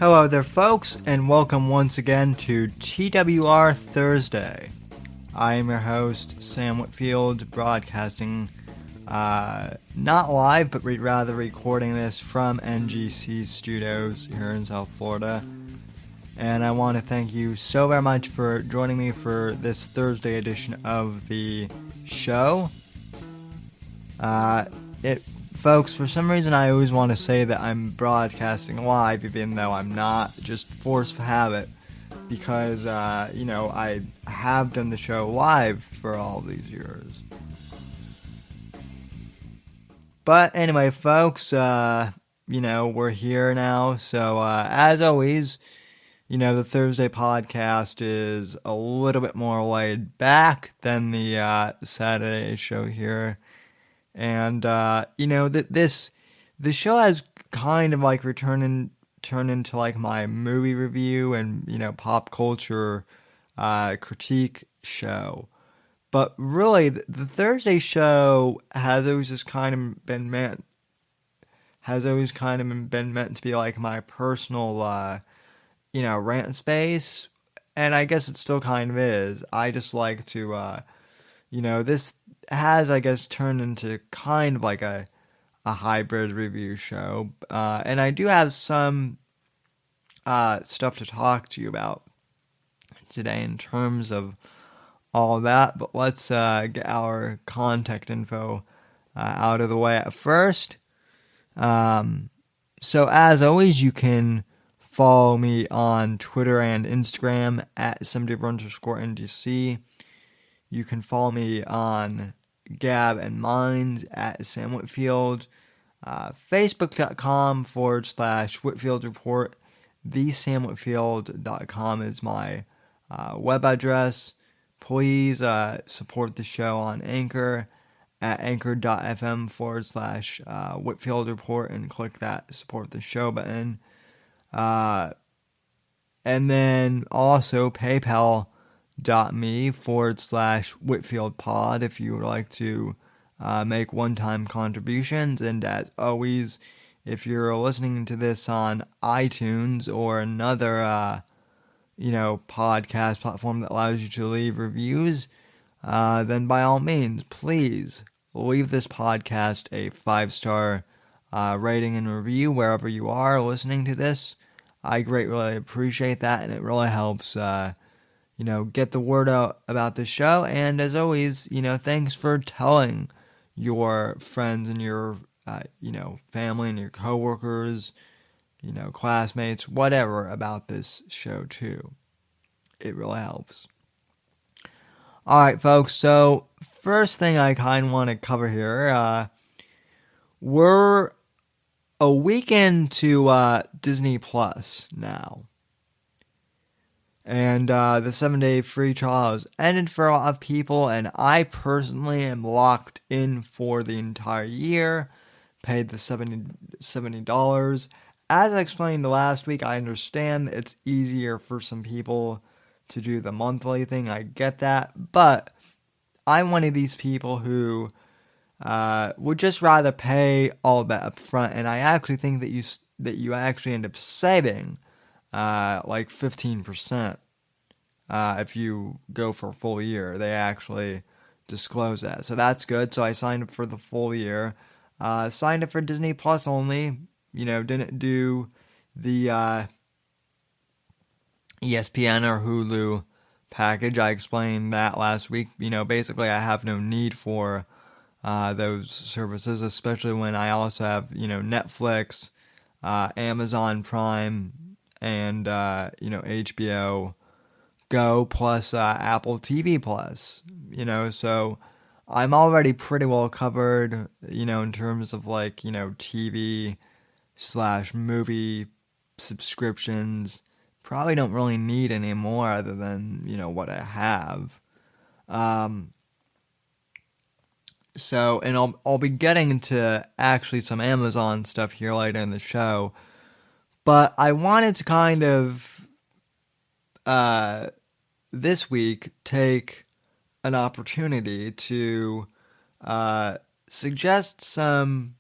Hello there, folks, and welcome once again to TWR Thursday. I am your host, Sam Whitfield, broadcasting, not live, but rather recording this from NGC Studios here in South Florida. And I want to thank you so very much for joining me for this Thursday edition of the show. Folks, for some reason I always want to say that I'm broadcasting live, even though I'm not, just force of habit, because, I have done the show live for all these years. But anyway, folks, we're here now, so as always, the Thursday podcast is a little bit more laid back than the Saturday show here. And, the show has kind of like turned into like my movie review and, pop culture critique show. But really, the Thursday show has always just kind of been meant to be like my personal, rant space. And I guess it still kind of is. I just like to, this has, I guess, turned into kind of like a hybrid review show. And I do have some stuff to talk to you about today in terms of all of that. But let's get our contact info out of the way at first. So as always, you can follow me on Twitter and Instagram at @SamDaver_NDC. You can follow me on Gab and Minds at Sam Whitfield, Facebook.com/Whitfield Report. TheSamWhitfield.com is my web address. Please support the show on Anchor at anchor.fm/Whitfield Report and click that support the show button. And then also PayPal.me/Whitfield Pod if you would like to make one-time contributions. And as always, if you're listening to this on iTunes or another, podcast platform that allows you to leave reviews, then by all means, please leave this podcast a 5-star rating and review wherever you are listening to this. I greatly appreciate that, and it really helps, get the word out about the show. And as always, thanks for telling your friends and your, family and your coworkers, classmates, whatever, about this show too. It really helps. All right, folks. So first thing I kind of want to cover here, we're a week into Disney Plus now. And the 7-day free trial has ended for a lot of people, and I personally am locked in for the entire year, paid the $70. As I explained last week, I understand that it's easier for some people to do the monthly thing. I get that, but I'm one of these people who would just rather pay all that up front, and I actually think that you actually end up saving like 15% if you go for a full year. They actually disclose that, so that's good. So I signed up for the full year. Signed up for Disney Plus only. Didn't do the ESPN or Hulu package. I explained that last week. Basically I have no need for those services, especially when I also have, Netflix, Amazon Prime, and, HBO Go, plus Apple TV Plus, so I'm already pretty well covered, in terms of TV/movie subscriptions, probably don't really need any more other than, what I have. Um, and I'll be getting into actually some Amazon stuff here later in the show, but I wanted to kind of this week take an opportunity to suggest some,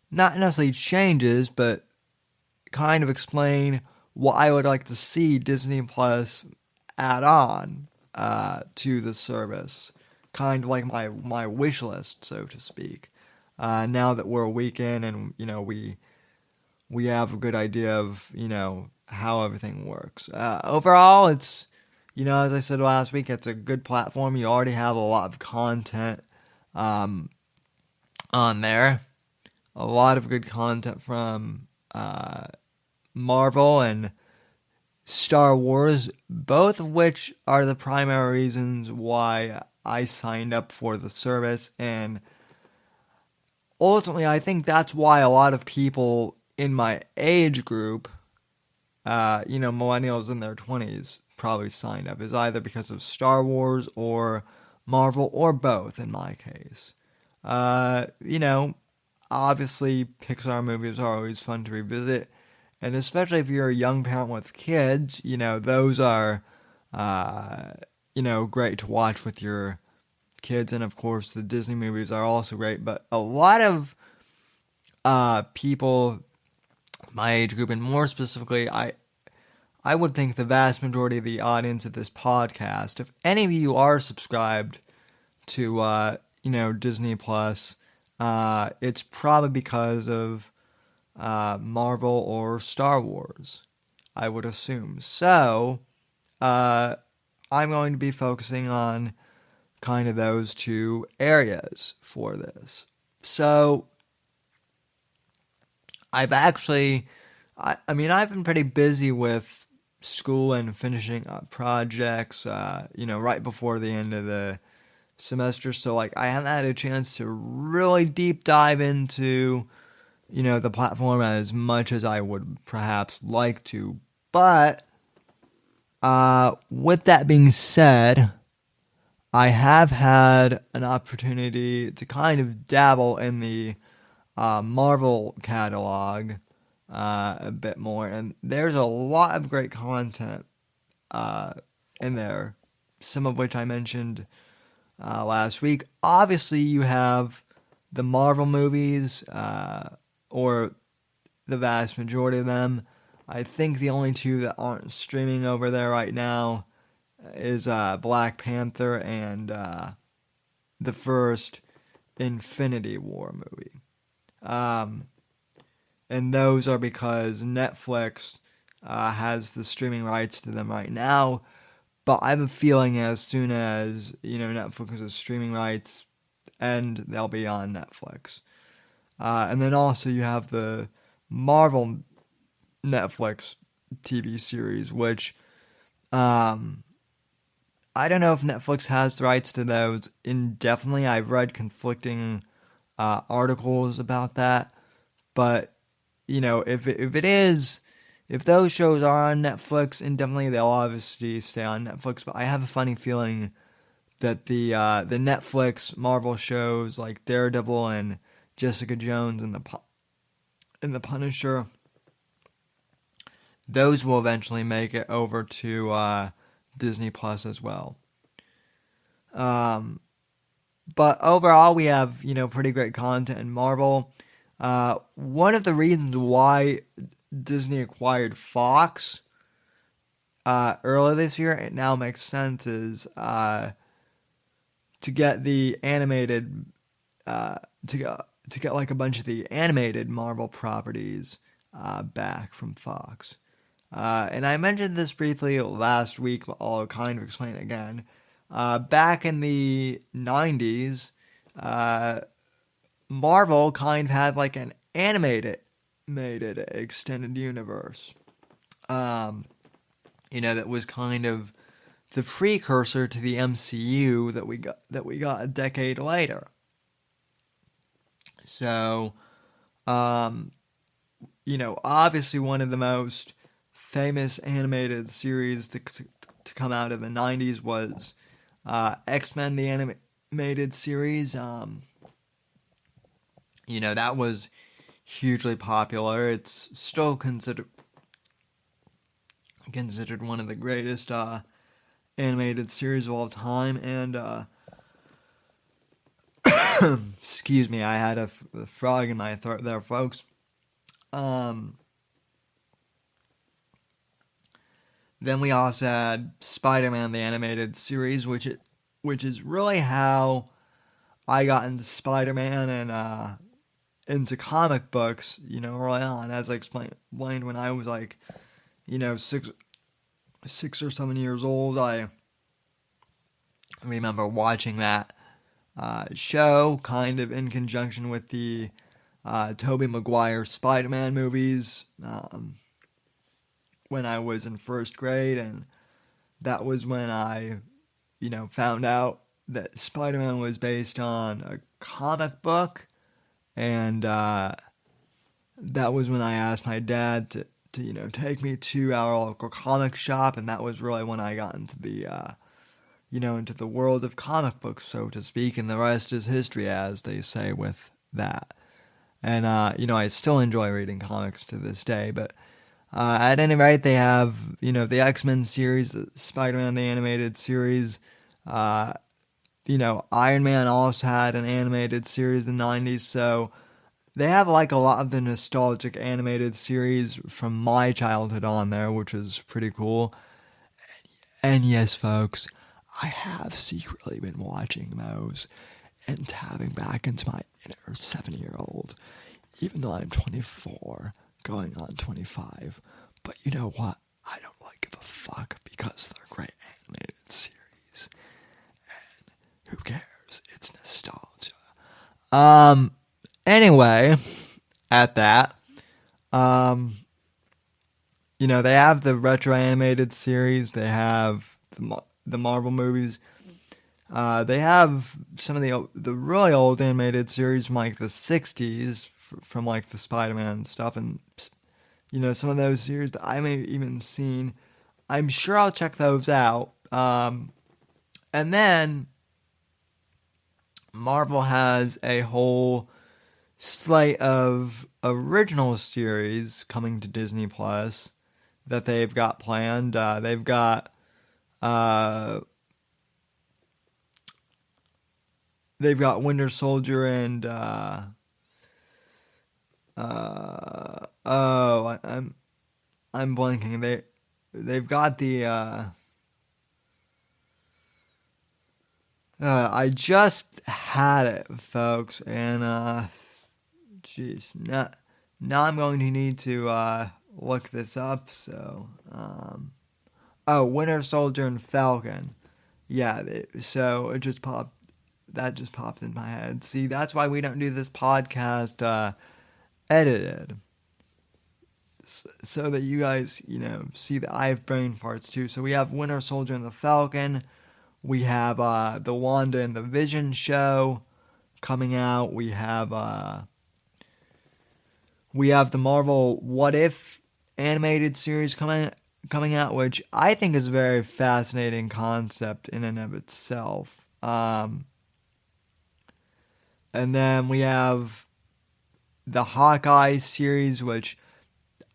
not necessarily changes, but kind of explain what I would like to see Disney Plus add on to the service. Kind of like my wish list, so to speak. Now that we're a week in and, we have a good idea of, how everything works. Overall, it's, as I said last week, it's a good platform. You already have a lot of content on there. A lot of good content from Marvel and Star Wars, both of which are the primary reasons why I signed up for the service. And ultimately, I think that's why a lot of people in my age group, millennials in their 20s, probably signed up, is either because of Star Wars or Marvel or both in my case. Obviously Pixar movies are always fun to revisit, and especially if you're a young parent with kids, those are, great to watch with your kids. And of course the Disney movies are also great, but a lot of people my age group, and more specifically, I would think the vast majority of the audience of this podcast, if any of you are subscribed to, Disney Plus, it's probably because of Marvel or Star Wars, I would assume. So, I'm going to be focusing on kind of those two areas for this. So, I've actually, I've been pretty busy with school and finishing up projects, right before the end of the semester. So, I haven't had a chance to really deep dive into, the platform as much as I would perhaps like to. But, with that being said, I have had an opportunity to kind of dabble in the Marvel catalog a bit more, and there's a lot of great content in there, some of which I mentioned last week. Obviously, you have the Marvel movies, or the vast majority of them. I think the only two that aren't streaming over there right now is Black Panther and the first Infinity War movie. And those are because Netflix has the streaming rights to them right now. But I have a feeling as soon as, Netflix's streaming rights end, they'll be on Netflix. And then also you have the Marvel Netflix TV series, which I don't know if Netflix has the rights to those indefinitely. I've read conflicting articles about that, but if those shows are on Netflix indefinitely, they'll obviously stay on Netflix. But I have a funny feeling that the Netflix Marvel shows like Daredevil and Jessica Jones and the Punisher, those will eventually make it over to Disney Plus as well. But overall, we have, pretty great content in Marvel. One of the reasons why Disney acquired Fox earlier this year, it now makes sense, is to get the animated, to get like a bunch of the animated Marvel properties back from Fox. And I mentioned this briefly last week, but I'll kind of explain it again. Back in the 90s, Marvel kind of had like an animated extended universe. That was kind of the precursor to the MCU that we got a decade later. So, obviously one of the most famous animated series to come out of the 90s was X-Men, the animated series. That was hugely popular. It's still considered one of the greatest animated series of all time. And excuse me, I had a frog in my throat there, folks. Then we also had Spider-Man, the animated series, which is really how I got into Spider-Man and into comic books, early on. As I explained when I was like, 6 or 7 years old, I remember watching that show kind of in conjunction with the Tobey Maguire Spider-Man movies when I was in first grade, and that was when I, found out that Spider-Man was based on a comic book, and that was when I asked my dad to take me to our local comic shop, and that was really when I got into the, into the world of comic books, so to speak, and the rest is history, as they say with that. And, I still enjoy reading comics to this day, but at any rate, they have, the X-Men series, Spider-Man, the animated series. Iron Man also had an animated series in the 90s, so they have like a lot of the nostalgic animated series from my childhood on there, which is pretty cool. And yes, folks, I have secretly been watching those and tapping back into my inner 7-year-old, even though I'm 24. Going on 25, but you know what? I don't give a fuck because they're great animated series, and who cares? It's nostalgia. Anyway, at that, they have the retro animated series. They have the Marvel movies. They have some of the really old animated series from like the 60s. From like the Spider-Man stuff, and some of those series that I may have even seen. I'm sure I'll check those out. And then Marvel has a whole slate of original series coming to Disney Plus that they've got planned. They've got Winter Soldier and I'm blanking. They've got the I just had it, folks, and jeez, now I'm going to need to look this up. So Winter Soldier and Falcon. Yeah, so it just popped. That just popped in my head. See, that's why we don't do this podcast edited, so that you guys, see that I have brain farts too. So we have Winter Soldier and the Falcon. We have the Wanda and the Vision show coming out. We have the Marvel What If animated series coming out, which I think is a very fascinating concept in and of itself. And then we have the Hawkeye series, which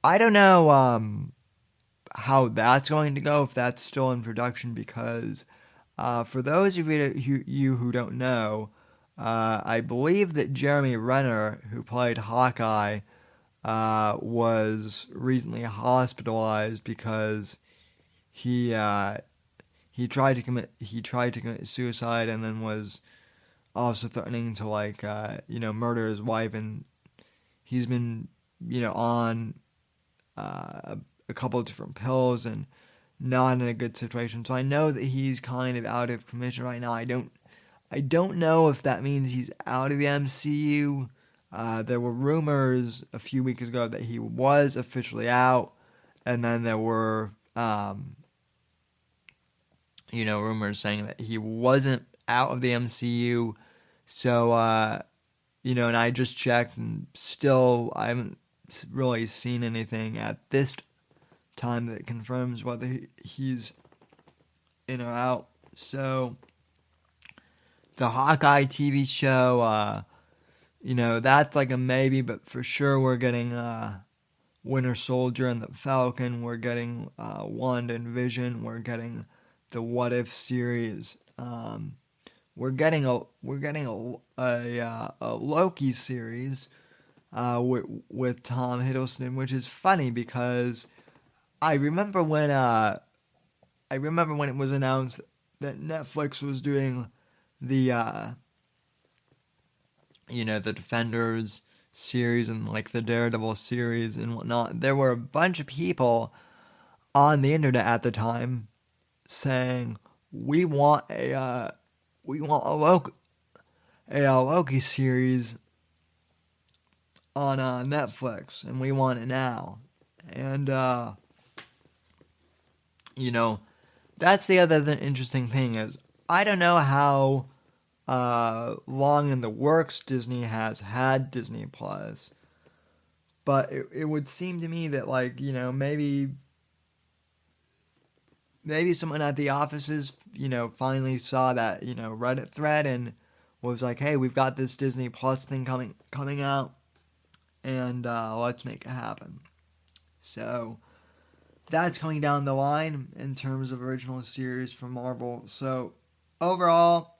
I don't know how that's going to go, if that's still in production, because for those of you who don't know, I believe that Jeremy Renner, who played Hawkeye, was recently hospitalized because he tried to commit suicide, and then was also threatening to murder his wife, and he's been on a couple of different pills and not in a good situation. So I know that he's kind of out of commission right now. I don't know if that means he's out of the MCU. There were rumors a few weeks ago that he was officially out, and then there were rumors saying that he wasn't out of the MCU. So and I just checked, and still I haven't really seen anything at this time that confirms whether he's in or out. So the Hawkeye TV show, that's like a maybe, but for sure we're getting Winter Soldier and the Falcon. We're getting Wanda and Vision. We're getting the What If series. We're getting a Loki series with Tom Hiddleston, which is funny because I remember when it was announced that Netflix was doing the the Defenders series and like the Daredevil series and whatnot. There were a bunch of people on the internet at the time saying we want a Loki series on Netflix, and we want it now. And that's the other interesting thing is I don't know how long in the works Disney has had Disney Plus, but it would seem to me that maybe someone at the offices finally saw that Reddit thread and was like, hey, we've got this Disney Plus thing coming out, and let's make it happen. So that's coming down the line in terms of original series from Marvel. So overall,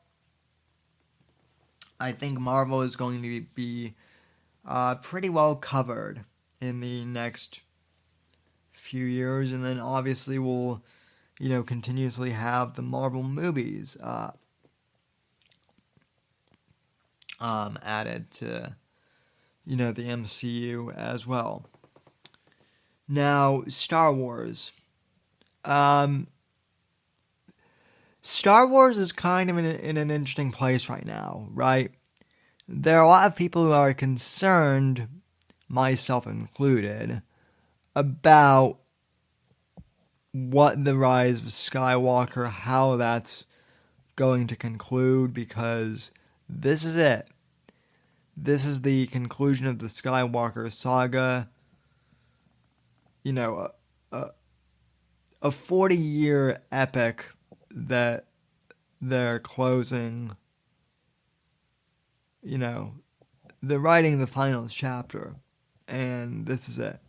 I think Marvel is going to be pretty well covered in the next few years, and then obviously we'll continuously have the Marvel movies added to the MCU as well. Now, Star Wars. Star Wars is kind of in an interesting place right now, right? There are a lot of people who are concerned, myself included, about what the Rise of Skywalker, how that's going to conclude, because this is it. This is the conclusion of the Skywalker saga. A 40-year epic that they're closing. They're writing the final chapter, and this is it.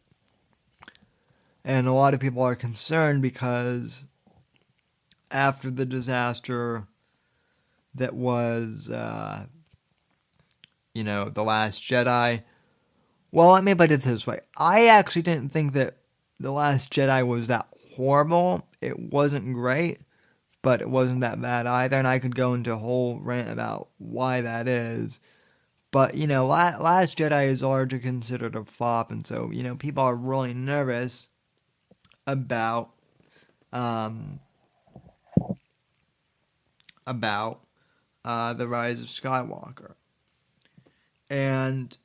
And a lot of people are concerned because after the disaster that was, The Last Jedi. Well, let me put it this way. I actually didn't think that The Last Jedi was that horrible. It wasn't great, but it wasn't that bad either. And I could go into a whole rant about why that is. But, Last Jedi is largely considered a flop. And so, people are really nervous about the Rise of Skywalker. And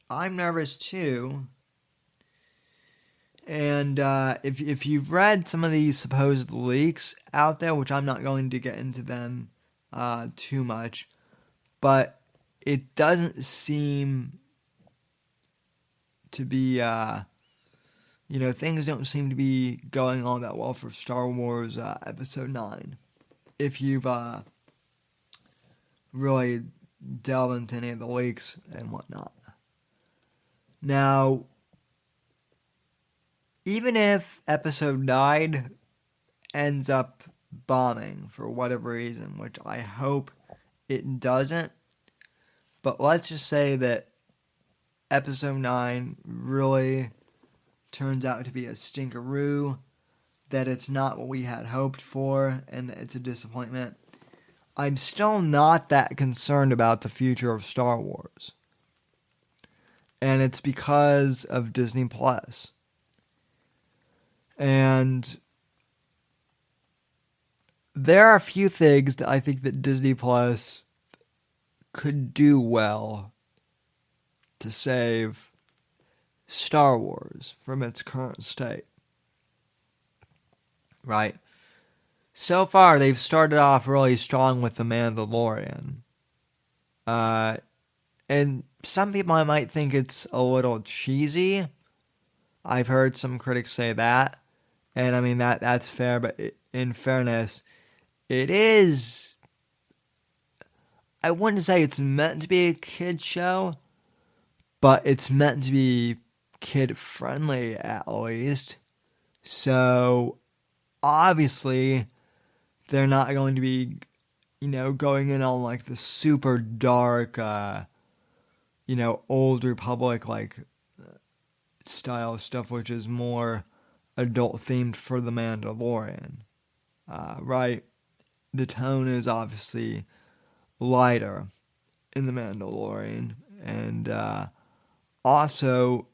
I'm nervous too. And if you've read some of these supposed leaks out there, which I'm not going to get into them too much, but it doesn't seem to be, things don't seem to be going on that well for Star Wars Episode 9. If you've really delved into any of the leaks and whatnot. Now, even if Episode 9 ends up bombing for whatever reason, which I hope it doesn't, but let's just say that Episode 9 really turns out to be a stinkeroo, that it's not what we had hoped for, and that it's a disappointment. I'm still not that concerned about the future of Star Wars. And it's because of Disney Plus. And there are a few things that I think that Disney Plus could do well to save Star Wars from its current state. Right? So far, they've started off really strong with The Mandalorian. And some people might think it's a little cheesy, I've heard some critics say that, and I mean that's fair. But in fairness, it is. I wouldn't say it's meant to be a kid show, but it's meant to be kid friendly at least. So obviously, they're not going to be, going in on like the super dark, Old Republic like style stuff, which is more adult themed for The Mandalorian. Right? The tone is obviously lighter in The Mandalorian. And also,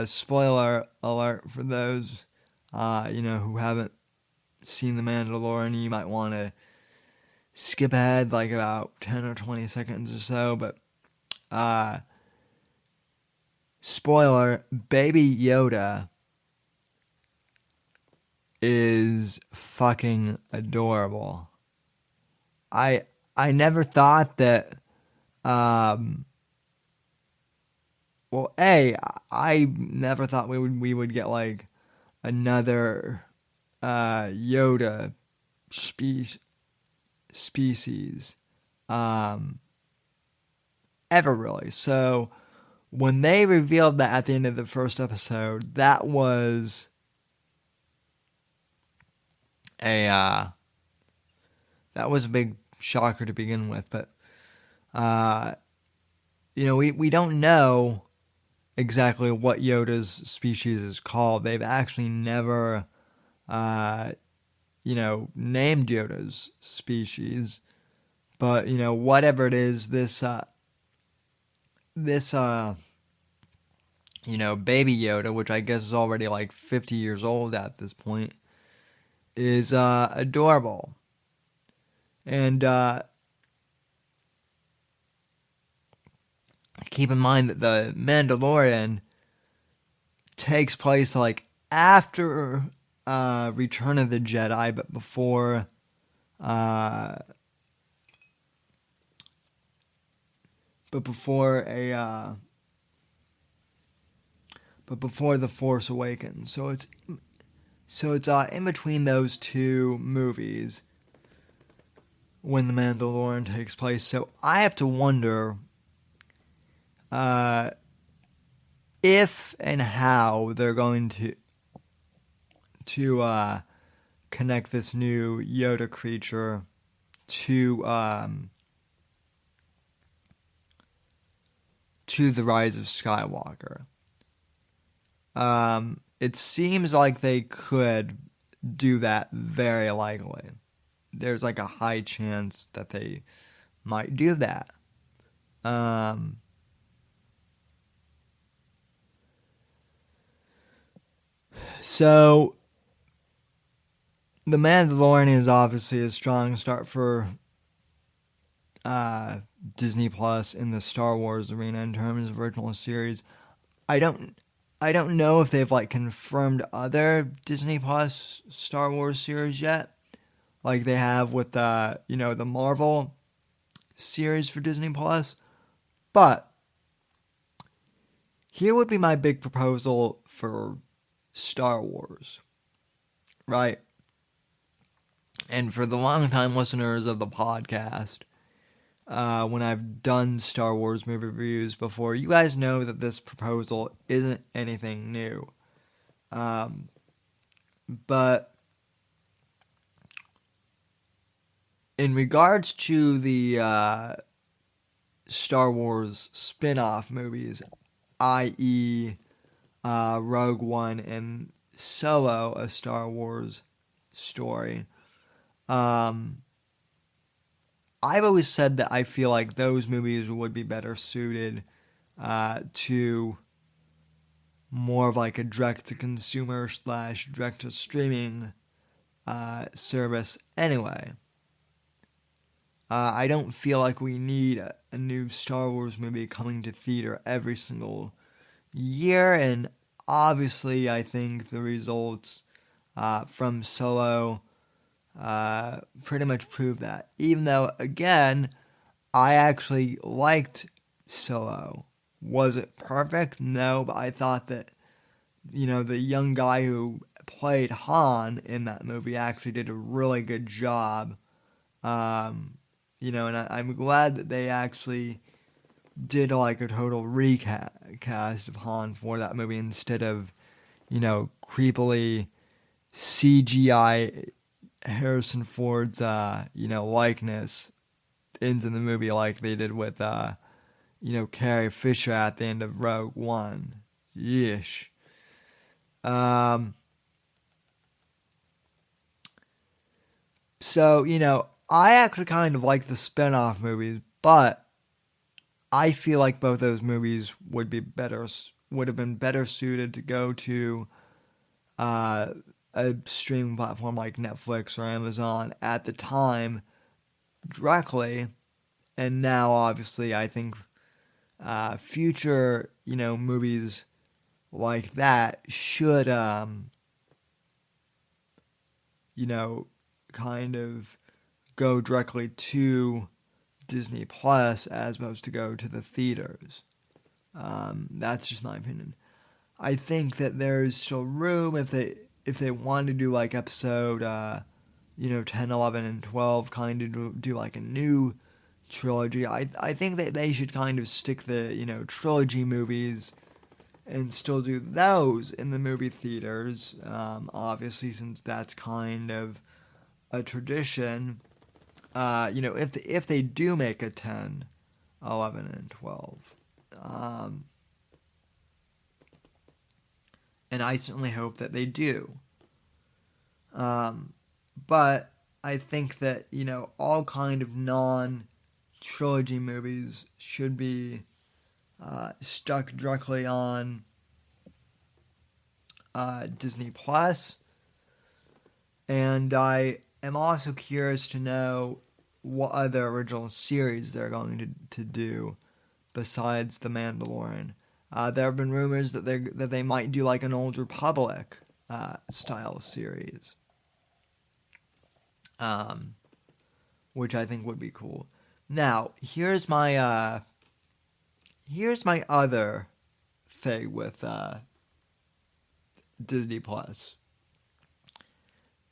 spoiler alert for those, who haven't seen The Mandalorian, you might want to skip ahead like about 10 or 20 seconds or so. But, spoiler, Baby Yoda is fucking adorable. I never thought that. I never thought we would get like another Yoda species ever really. So when they revealed that at the end of the first episode, that was a big shocker to begin with. But we don't know exactly what Yoda's species is called. They've actually never named Yoda's species. But whatever it is, this baby Yoda, which I guess is already like 50 years old at this point, is adorable. And keep in mind that The Mandalorian takes place like after Return of the Jedi, but before The Force Awakens. So it's in between those two movies when The Mandalorian takes place. So I have to wonder if and how they're going to connect this new Yoda creature to The Rise of Skywalker. It seems like they could do that very likely. There's like a high chance that they might do that. So, The Mandalorian is obviously a strong start for Disney Plus in the Star Wars arena in terms of original series. I don't know if they've like confirmed other Disney Plus Star Wars series yet, like they have with the Marvel series for Disney Plus. But here would be my big proposal for Star Wars, right? And for the long-time listeners of the podcast, when I've done Star Wars movie reviews before, you guys know that this proposal isn't anything new. But in regards to the Star Wars spin-off movies, i.e., Rogue One and Solo, A Star Wars Story, I've always said that I feel like those movies would be better suited to more of like a direct-to-consumer / direct-to-streaming service anyway. I don't feel like we need a new Star Wars movie coming to theater every single year, and obviously I think the results from Solo pretty much prove that. Even though, again, I actually liked Solo. Was it perfect? No, but I thought that the young guy who played Han in that movie actually did a really good job. And I'm glad that they actually did like a total recast of Han for that movie instead of, creepily CGI Harrison Ford's, likeness into the movie like they did with, Carrie Fisher at the end of Rogue One. Yeesh. So, I actually kind of like the spin-off movies, but I feel like both those movies would have been better suited to go to uh, a streaming platform like Netflix or Amazon at the time directly, and now obviously I think future movies like that should kind of go directly to Disney Plus as opposed to go to the theaters. That's just my opinion. I think that there's still room if they want to do like episode 10, 11, and 12, kind of do like a new trilogy. I think that they should kind of stick the trilogy movies and still do those in the movie theaters. Obviously, since that's kind of a tradition. If they do make a 10, 11, and 12. And I certainly hope that they do. But I think that, all kind of non-trilogy movies should be stuck directly on Disney Plus. And I am also curious to know what other original series they're going to do besides The Mandalorian. There have been rumors that they might do like an Old Republic style series, which I think would be cool. Now, here's my other thing with Disney Plus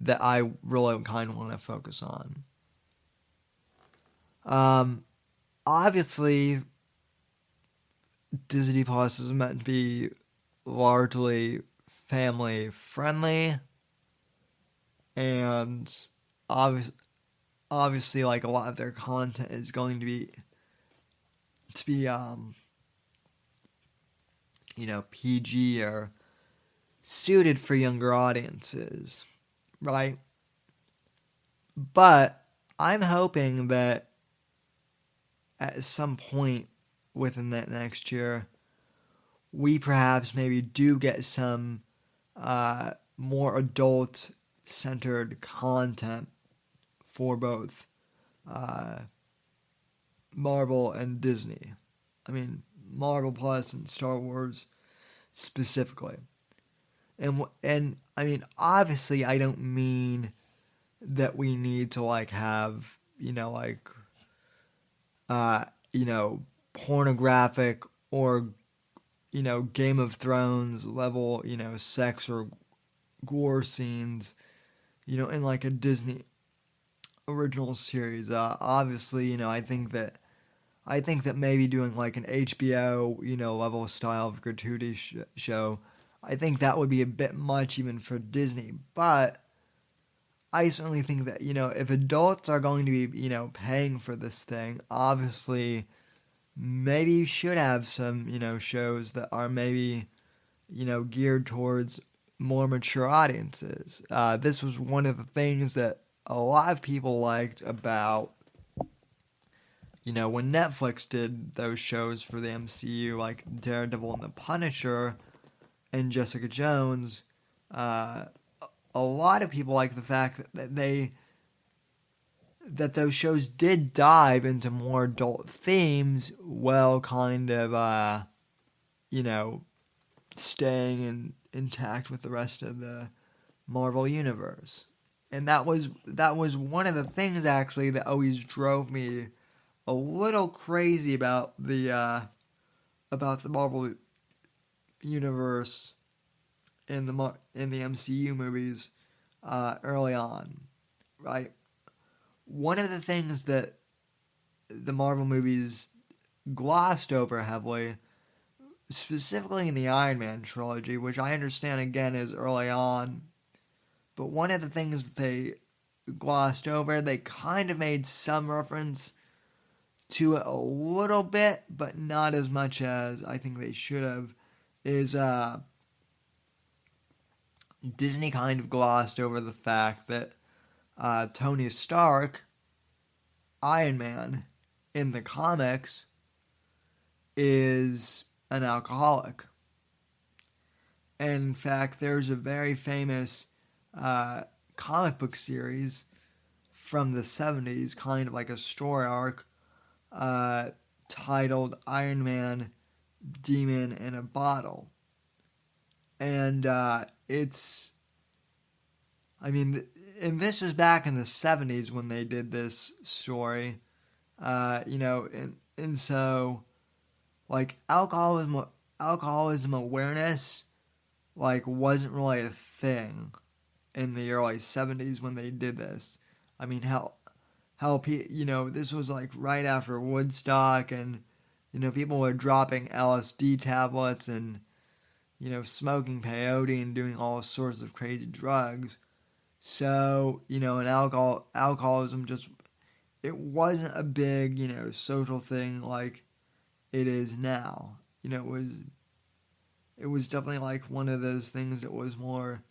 that I really kind of want to focus on. Obviously, Disney Plus is meant to be largely family friendly, and obviously, like a lot of their content is going to be PG or suited for younger audiences, right? But I'm hoping that at some point within that next year, we perhaps maybe do get some more adult-centered content for both Marvel and Disney. I mean, Marvel Plus and Star Wars specifically. And I mean, obviously, I don't mean that we need to like have pornographic or Game of Thrones level sex or gore scenes in like a Disney original series. Obviously, I think that maybe doing like an HBO level style of gratuity show, I think that would be a bit much even for Disney. But I certainly think that if adults are going to be paying for this thing, obviously maybe you should have some shows that are maybe geared towards more mature audiences. This was one of the things that a lot of people liked about when Netflix did those shows for the MCU, like Daredevil and the Punisher and Jessica Jones. A lot of people like the fact that those shows did dive into more adult themes, while kind of staying intact with the rest of the Marvel universe. And that was one of the things actually that always drove me a little crazy about the Marvel universe in the MCU movies early on, right? One of the things that the Marvel movies glossed over heavily, specifically in the Iron Man trilogy, which I understand again is early on, but one of the things that they glossed over, they kind of made some reference to it a little bit, but not as much as I think they should have, is Disney kind of glossed over the fact that Tony Stark, Iron Man, in the comics, is an alcoholic. And in fact, there's a very famous comic book series from the 70s, kind of like a story arc, titled Iron Man, Demon in a Bottle. And it's, I mean, and this was back in the 70s when they did this story, and so, like, alcoholism awareness, like, wasn't really a thing in the early 70s when they did this. I mean, this was like right after Woodstock, and, people were dropping LSD tablets and, smoking peyote and doing all sorts of crazy drugs. So, and alcoholism just, it wasn't a big, social thing like it is now. It was definitely like one of those things that was more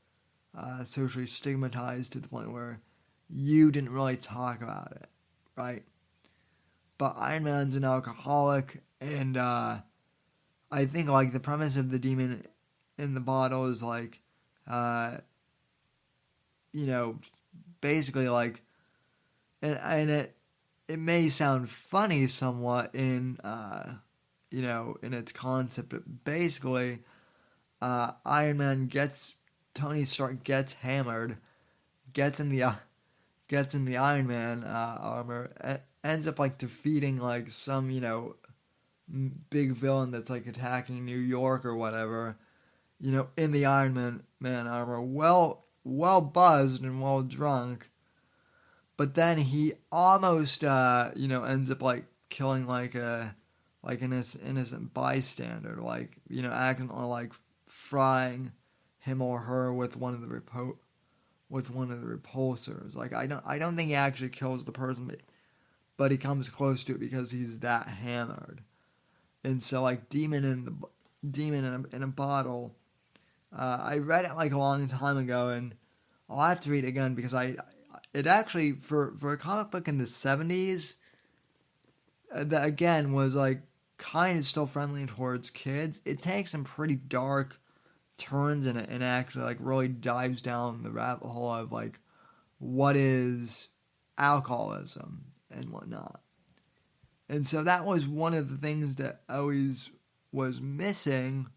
socially stigmatized to the point where you didn't really talk about it, right? But Iron Man's an alcoholic, and I think like the premise of the demon in the bottle is like, basically like, and it may sound funny somewhat in in its concept, but basically, Tony Stark gets hammered, gets in the Iron Man armor, ends up like defeating like some big villain that's like attacking New York or whatever, in the Iron Man armor, well buzzed and well drunk, but then he almost ends up like killing like an innocent bystander, like accidentally like frying him or her with one of the repulsors. Like I don't think he actually kills the person, but he comes close to it because he's that hammered. And so like demon in a bottle. I read it like a long time ago, and I'll have to read it again because it actually for a comic book in the 70s that again was like kind of still friendly towards kids. It takes some pretty dark turns in it and actually like really dives down the rabbit hole of like what is alcoholism and whatnot. And so that was one of the things that always was missing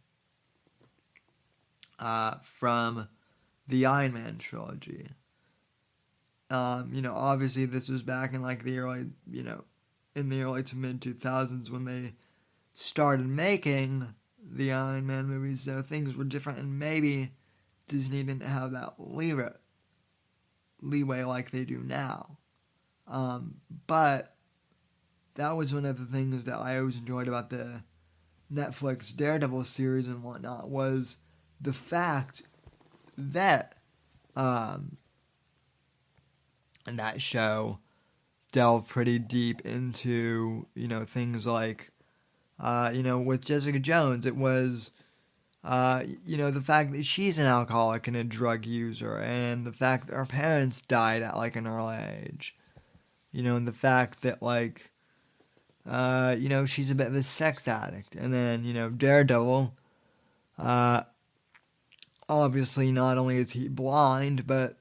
from the Iron Man trilogy. Obviously this was back in like the early, in the early to mid 2000s when they started making the Iron Man movies, so things were different, and maybe Disney didn't have that leeway like they do now. But that was one of the things that I always enjoyed about the Netflix Daredevil series and whatnot, was the fact that and that show delved pretty deep into, things like, with Jessica Jones, it was, the fact that she's an alcoholic and a drug user, and the fact that her parents died at, like, an early age, and the fact that, like, she's a bit of a sex addict. And then, Daredevil, obviously not only is he blind, but,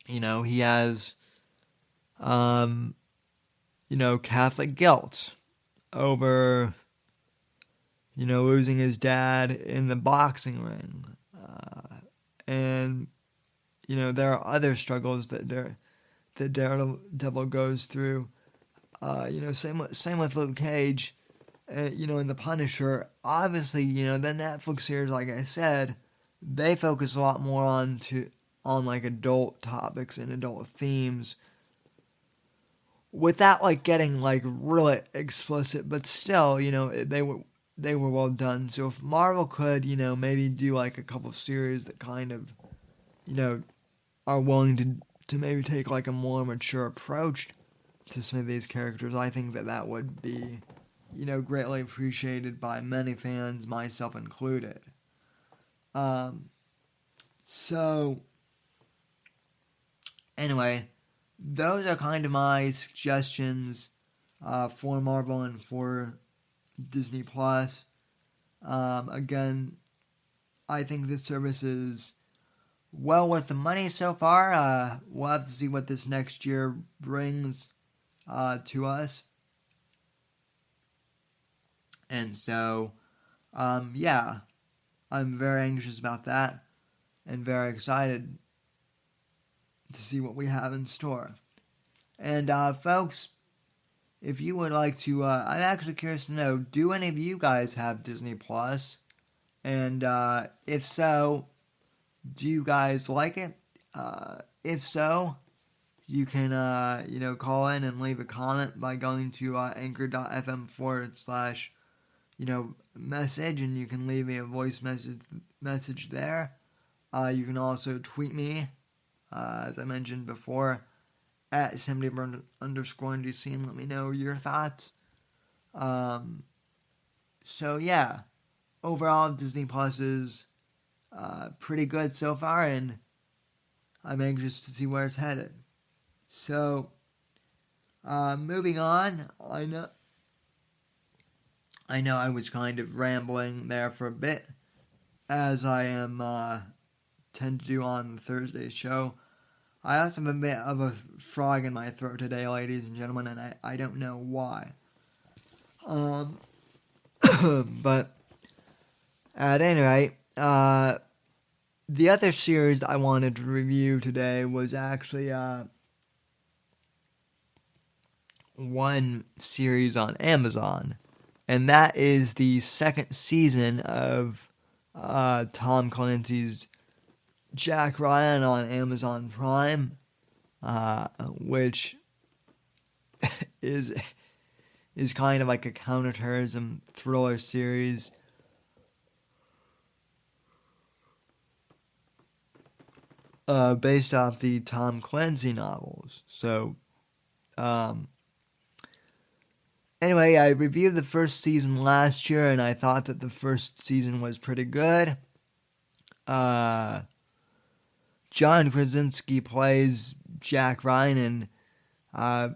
he has, Catholic guilt over, losing his dad in the boxing ring. And, there are other struggles that Daredevil goes through. Same with Luke Cage. in the Punisher, obviously, the Netflix series, like I said, they focus a lot more on like adult topics and adult themes, without like getting like really explicit, but still, they were well done. So if Marvel could, maybe do like a couple of series that kind of, you know, are willing to maybe take like a more mature approach to some of these characters, I think that would be, greatly appreciated by many fans, myself included. Um, so anyway, those are kind of my suggestions for Marvel and for Disney Plus. Again, I think this service is well worth the money so far. We'll have to see what this next year brings to us. And so, yeah, I'm very anxious about that and very excited to see what we have in store. And, folks, if you would like to, I'm actually curious to know, do any of you guys have Disney Plus? And if so, do you guys like it? If so, you can, call in and leave a comment by going to anchor.fm/, message, and you can leave me a voice message there. You can also tweet me, as I mentioned before, at @70_NDC and let me know your thoughts. So yeah, overall Disney Plus is pretty good so far, and I'm anxious to see where it's headed. So, moving on, I know I was kind of rambling there for a bit, as I tend to do on the Thursday show. I also have a bit of a frog in my throat today, ladies and gentlemen, and I don't know why. But at any rate, the other series I wanted to review today was actually one series on Amazon, and that is the second season of Tom Clancy's Jack Ryan on Amazon Prime, which is kind of like a counterterrorism thriller series. Based off the Tom Clancy novels. So, anyway, I reviewed the first season last year, and I thought that the first season was pretty good. John Krasinski plays Jack Ryan, and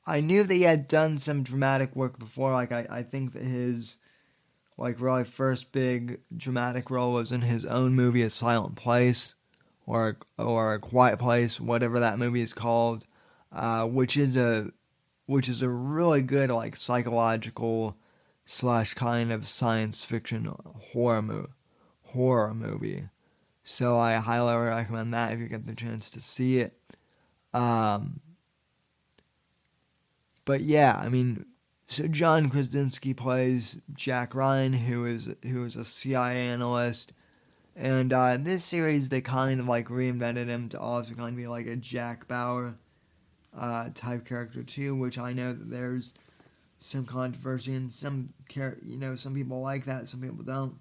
I knew that he had done some dramatic work before. Like, I think that his really first big dramatic role was in his own movie, A Silent Place, or A Quiet Place, whatever that movie is called, which is a really good psychological / kind of science fiction horror movie. So I highly recommend that if you get the chance to see it. But yeah, I mean, so John Krasinski plays Jack Ryan, who is a CIA analyst. And in this series, they kind of reinvented him to also kind of be like a Jack Bauer type character too, which I know that there's some controversy and some people like that, some people don't.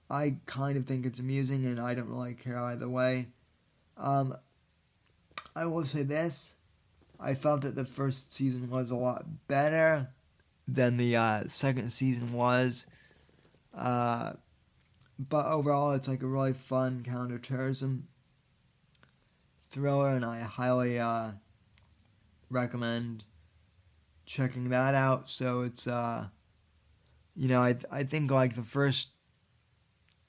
I kind of think it's amusing, and I don't really care either way. I will say this: I felt that the first season was a lot better than the second season was. But overall, it's a really fun counterterrorism thriller, and I highly recommend checking that out. So it's I think the first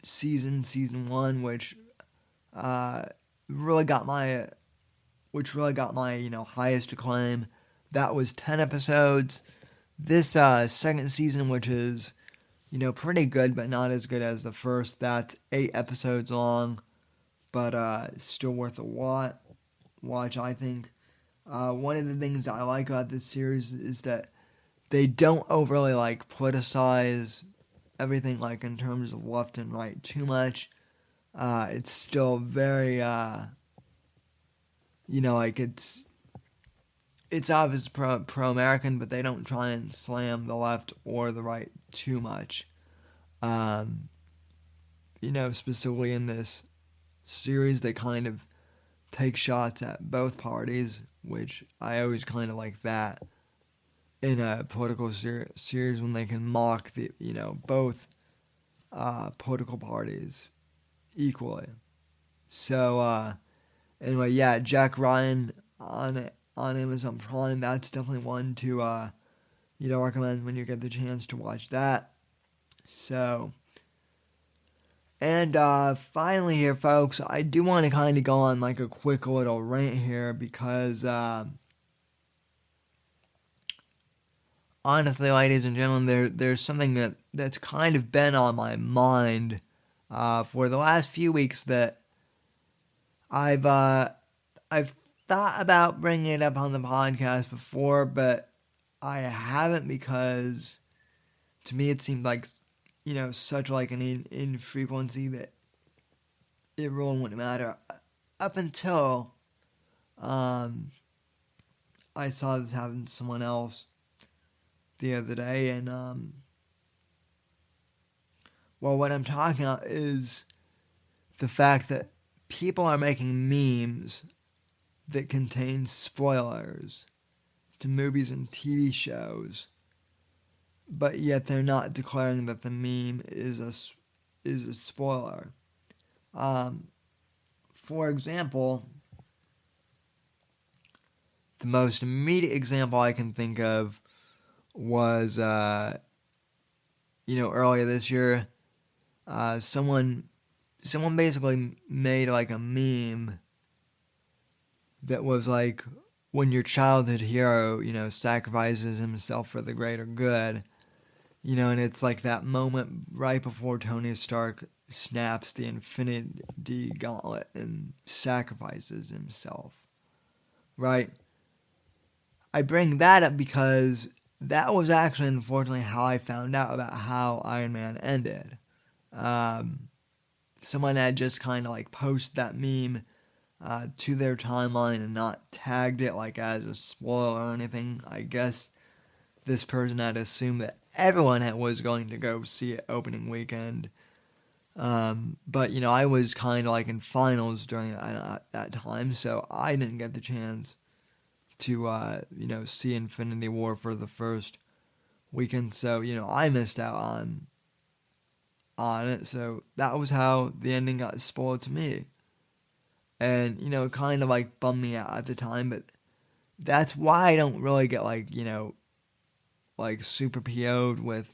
season 1, which really got my highest acclaim, that was 10 episodes. This second season, which is pretty good, but not as good as the first, that's 8 episodes long, but still worth a watch, I think. One of the things that I like about this series is that they don't overly like politicize everything like in terms of left and right too much. It's still very like it's obviously pro American, but they don't try and slam the left or the right too much. Um, specifically in this series, they kind of take shots at both parties, which I always kind of like that in a political series when they can mock the both political parties equally. So anyway, yeah, Jack Ryan on Amazon Prime. That's definitely one to recommend when you get the chance to watch that. So, and finally here, folks, I do want to kind of go on like a quick little rant here because honestly, ladies and gentlemen, there's something that's kind of been on my mind for the last few weeks that I've thought about bringing it up on the podcast before, but I haven't because to me it seemed like such like an infrequency that it really wouldn't matter up until I saw this happen to someone else the other day, and what I'm talking about is the fact that people are making memes that contain spoilers to movies and TV shows, but yet they're not declaring that the meme is a spoiler. For example, the most immediate example I can think of was, earlier this year, someone basically made like a meme that was like when your childhood hero, sacrifices himself for the greater good, and it's like that moment right before Tony Stark snaps the Infinity Gauntlet and sacrifices himself, right? I bring that up because that was actually, unfortunately, how I found out about how Iron Man ended. Someone had just kind of like posted that meme to their timeline and not tagged it like as a spoiler or anything. I guess this person had assumed that everyone was going to go see it opening weekend. But I was kind of like in finals during that time, so I didn't get the chance to see Infinity War for the first weekend. So I missed out on it. So that was how the ending got spoiled to me. And, it kind of like bummed me out at the time, but that's why I don't really get like, like super PO'd with,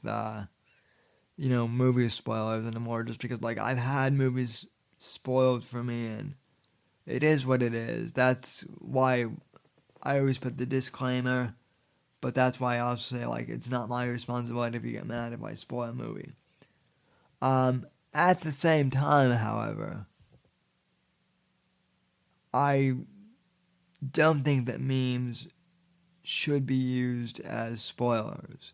movie spoilers anymore, just because like I've had movies spoiled for me and it is what it is. That's why I always put the disclaimer, but that's why I also say like it's not my responsibility if you get mad if I spoil a movie. At the same time, however, I don't think that memes should be used as spoilers.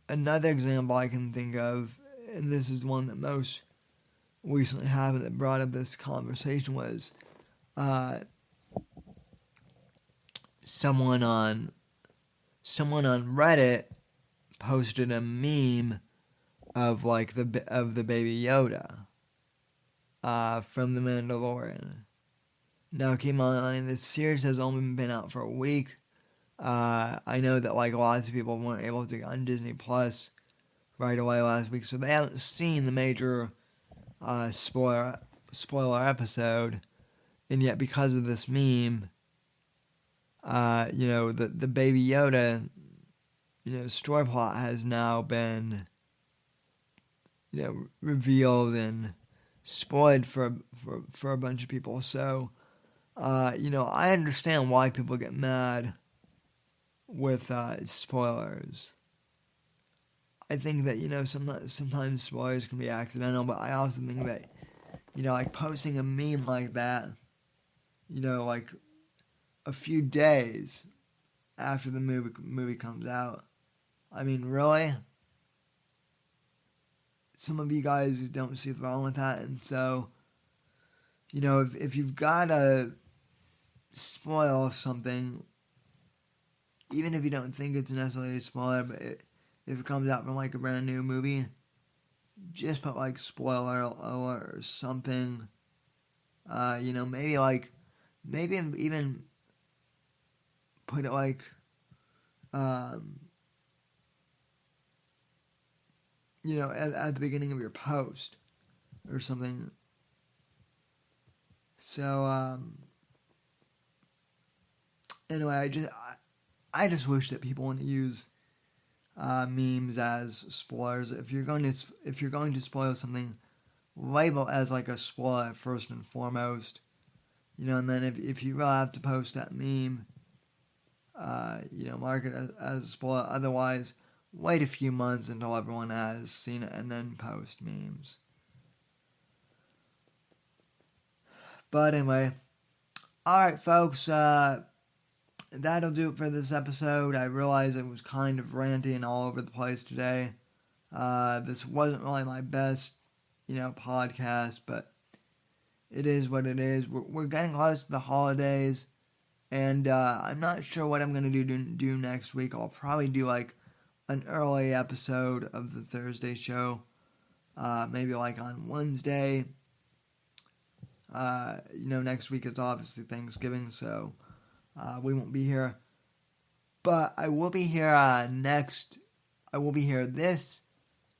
Another example I can think of, and this is one that most recently happened that brought up this conversation, was someone on Reddit posted a meme of like the baby Yoda from The Mandalorian. Now, keep in mind, this series has only been out for a week. I know that like lots of people weren't able to get on Disney Plus right away last week, so they haven't seen the major spoiler episode, and yet because of this meme, the Baby Yoda, story plot has now been, revealed and spoiled for a bunch of people. So, I understand why people get mad with spoilers. I think that, sometimes spoilers can be accidental, but I also think that, like posting a meme like that, like a few days after the movie comes out. I mean, really? Some of you guys don't see the wrong with that, and so, if you've got to spoil something, even if you don't think it's necessarily a spoiler, but if it comes out from like a brand new movie, just put like spoiler alert or something. Maybe even put it like, at the beginning of your post or something. So, anyway, I just wish that people wouldn't use memes as spoilers. If you're going to spoil something, label it as like a spoiler first and foremost. And then if you really have to post that meme, mark it as a spoiler. Otherwise, wait a few months until everyone has seen it and then post memes. But anyway, alright folks, that'll do it for this episode. I realize it was kind of ranty and all over the place today. This wasn't really my best, podcast, but it is what it is. We're getting close to the holidays, and I'm not sure what I'm going to do next week. I'll probably do like an early episode of the Thursday show, maybe like on Wednesday. Next week is obviously Thanksgiving, so we won't be here. But I will be here this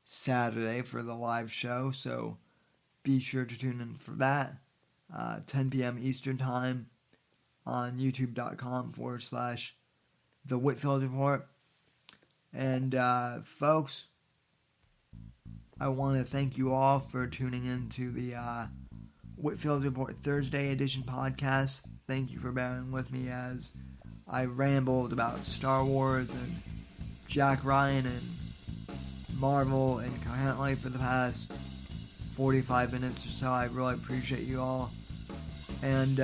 Saturday for the live show, so be sure to tune in for that. 10 p.m. Eastern Time on youtube.com/The Whitfield Report. And folks, I want to thank you all for tuning in to the Whitfield Report Thursday edition podcast. Thank you for bearing with me as I rambled about Star Wars and Jack Ryan and Marvel incoherently for the past 45 minutes or so. I really appreciate you all. And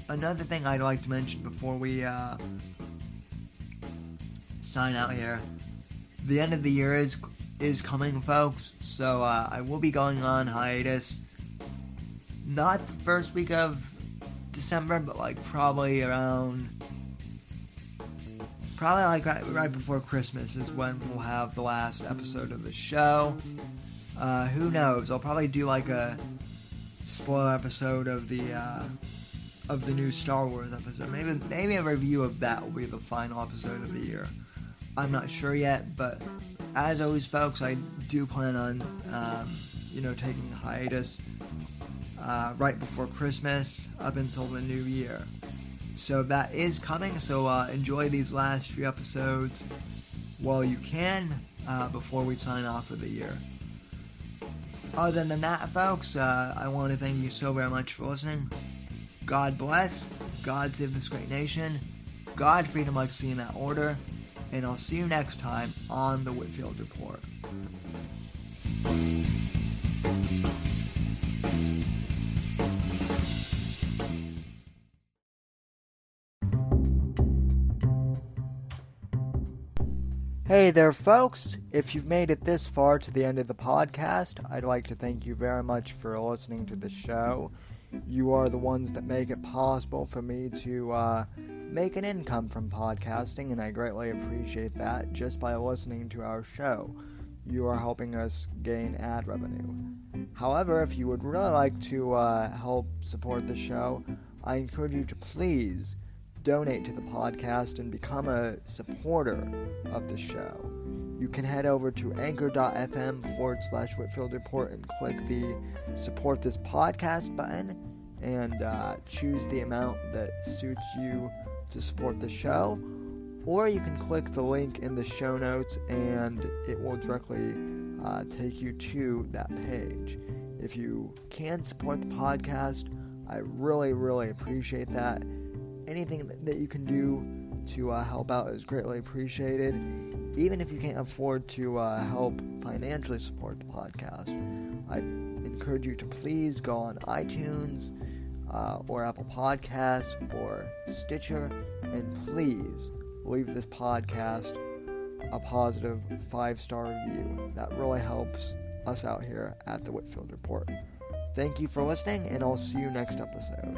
another thing I'd like to mention before we sign out here, the end of the year is coming, folks, so I will be going on hiatus. Not the first week of December, but like probably right before Christmas is when we'll have the last episode of the show. Who knows? I'll probably do like a spoiler episode of the new Star Wars episode. Maybe a review of that will be the final episode of the year. I'm not sure yet, but as always, folks, I do plan on taking a hiatus right before Christmas up until the new year. So that is coming, so enjoy these last few episodes while you can before we sign off for the year. Other than that, folks, I want to thank you so very much for listening. God bless, God save this great nation, God, freedom, legacy in that order, and I'll see you next time on the Whitfield Report. Hey there, folks. If you've made it this far to the end of the podcast, I'd like to thank you very much for listening to the show. You are the ones that make it possible for me to make an income from podcasting, and I greatly appreciate that just by listening to our show. You are helping us gain ad revenue. However, if you would really like to help support the show, I encourage you to please donate to the podcast and become a supporter of the show. You can head over to anchor.fm/Whitfield Report and click the support this podcast button and choose the amount that suits you to support the show. Or you can click the link in the show notes and it will directly take you to that page. If you can support the podcast, I really, really appreciate that. Anything that you can do to help out is greatly appreciated. Even if you can't afford to help financially support the podcast, I encourage you to please go on iTunes, or Apple Podcasts or Stitcher, and please leave this podcast a positive 5-star review. That really helps us out here at the Whitfield Report. Thank you for listening, and I'll see you next episode.